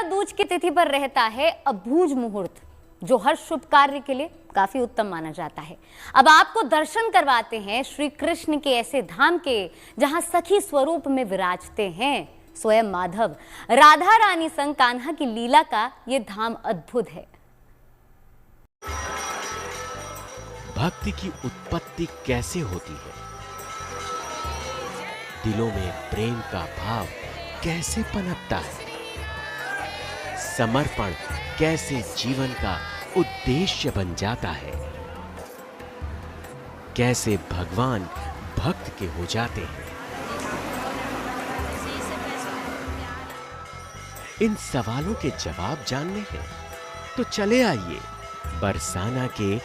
दूज की तिथि पर रहता है अबूझ मुहूर्त, जो हर शुभ कार्य के लिए काफी उत्तम माना जाता है। अब आपको दर्शन करवाते हैं श्री कृष्ण के ऐसे धाम के जहां सखी स्वरूप में विराजते हैं स्वयं माधव। राधा रानी संग कान्हा की लीला का ये धाम अद्भुत है। भक्ति की उत्पत्ति कैसे होती है, दिलों में प्रेम का भाव कैसे पनपता है, समर्पण कैसे जीवन का उद्देश्य बन जाता है, कैसे भगवान भक्त के हो जाते हैं। इन सवालों के जवाब जानने हैं तो चले आइए बरसाना के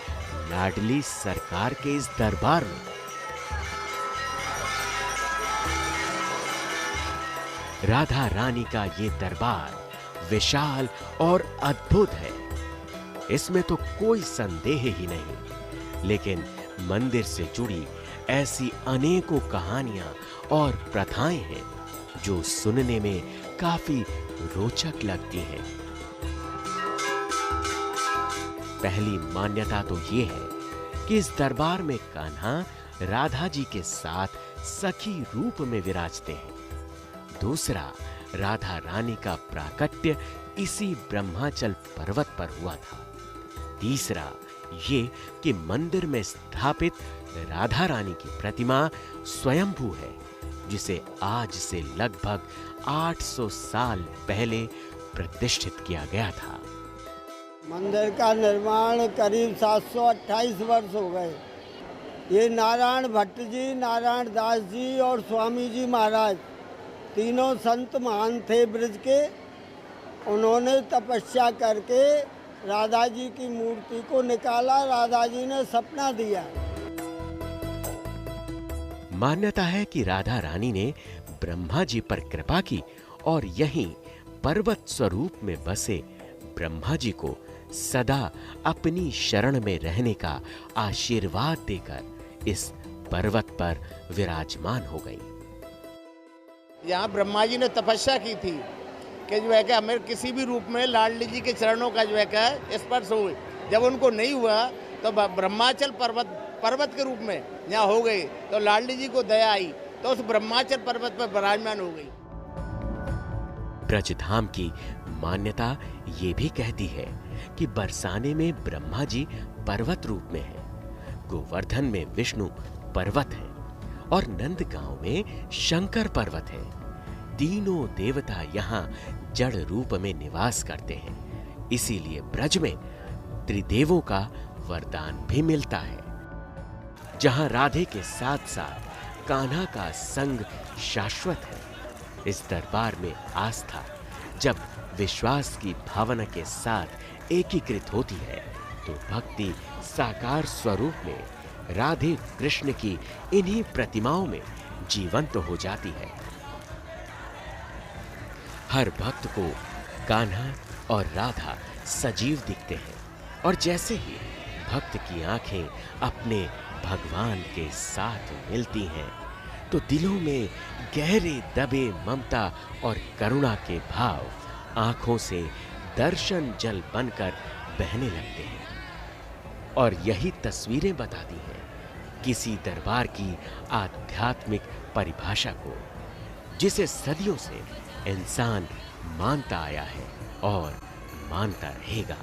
लाडली सरकार के इस दरबार में। राधा रानी का ये दरबार विशाल और अद्भुत है, इसमें तो कोई संदेह ही नहीं। लेकिन मंदिर से जुड़ी ऐसी अनेकों कहानियां और प्रथाएं हैं जो सुनने में काफी रोचक लगती हैं। पहली मान्यता तो ये है कि इस दरबार में कान्हा राधा जी के साथ सखी रूप में विराजते हैं। दूसरा, राधा रानी का प्राकट्य इसी ब्रह्माचल पर्वत पर हुआ था। तीसरा ये कि मंदिर में स्थापित राधा रानी की प्रतिमा स्वयंभू है, जिसे आज से लगभग 800 साल पहले प्रतिष्ठित किया गया था। मंदिर का निर्माण करीब 728 वर्ष हो गए। ये नारायण भट्ट जी, नारायण दास जी और स्वामी जी महाराज तीनों संत महान थे ब्रज के। उन्होंने तपस्या करके राधा जी की मूर्ति को निकाला। राधा जी ने सपना दिया। मान्यता है कि राधा रानी ने ब्रह्मा जी पर कृपा की और यहीं पर्वत स्वरूप में बसे ब्रह्मा जी को सदा अपनी शरण में रहने का आशीर्वाद देकर इस पर्वत पर विराजमान हो गई। यहाँ ब्रह्मा जी ने तपस्या की थी कि जो है कि हमें किसी भी रूप में लाडली जी के चरणों का जो है कि स्पर्श हो। जब उनको नहीं हुआ तो ब्रह्माचल पर्वत के रूप में यहाँ हो गई, तो लाडली जी को दया आई तो उस ब्रह्माचल पर्वत पर विराजमान हो गई। ब्रजधाम की मान्यता ये भी कहती है कि बरसाने में ब्रह्मा जी पर्वत रूप में है, गोवर्धन में विष्णु पर्वत है और नंदगांव में शंकर पर्वत है। तीनों देवता यहाँ जड़ रूप में निवास करते हैं। इसीलिए ब्रज में त्रिदेवों का वरदान भी मिलता है। जहां राधे के साथ साथ कान्हा का संग शाश्वत है। इस दरबार में आस्था जब विश्वास की भावना के साथ एकीकृत होती है तो भक्ति साकार स्वरूप में राधे कृष्ण की इन्हीं प्रतिमाओं में जीवंत हो जाती है। हर भक्त को कान्हा और राधा सजीव दिखते हैं और जैसे ही भक्त की आंखें अपने भगवान के साथ मिलती हैं तो दिलों में गहरे दबे ममता और करुणा के भाव आंखों से दर्शन जल बनकर बहने लगते हैं। और यही तस्वीरें बताती हैं किसी दरबार की आध्यात्मिक परिभाषा को, जिसे सदियों से इंसान मानता आया है और मानता रहेगा।